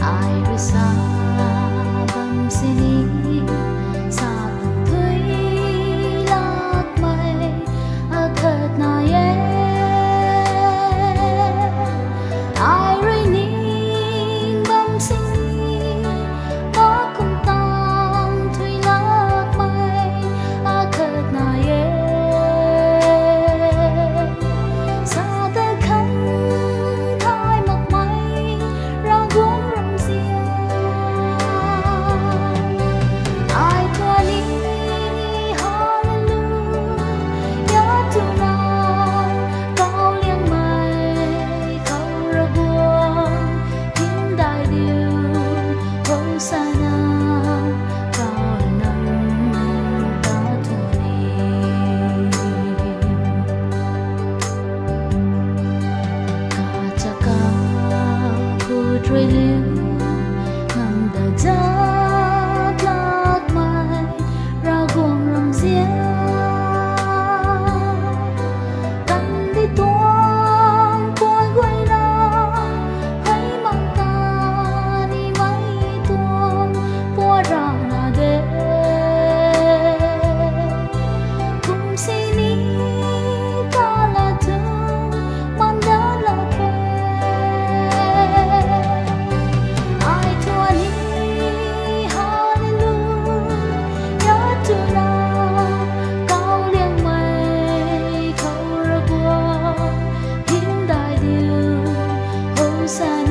ai rồi xa bầm xin đi xa thuê lạc mây ở thật na ye ai rồi nín bầm xin đi có cùng tang thuê lạc mây ở thật na ye xa ta khăn thay mặc mây ra gốm rồng xiên ai qua đi hallelujah nhớ tu nào cao liêng mây khâu ra buông hiến đại điều Hosanna cao nắng ta thua đi Kachaka putri liu ngam da giác lạc mai ra gồm rồng xiên căn đi tuang côi quay ra hãy mang ta đi mấy tuang qua ra na de cùng xin đi ta là thương mang đã là thuê ai thua đi hallelujah nhớ tu nào cao liêng mây khâu ra buông hiến đại điều Hosanna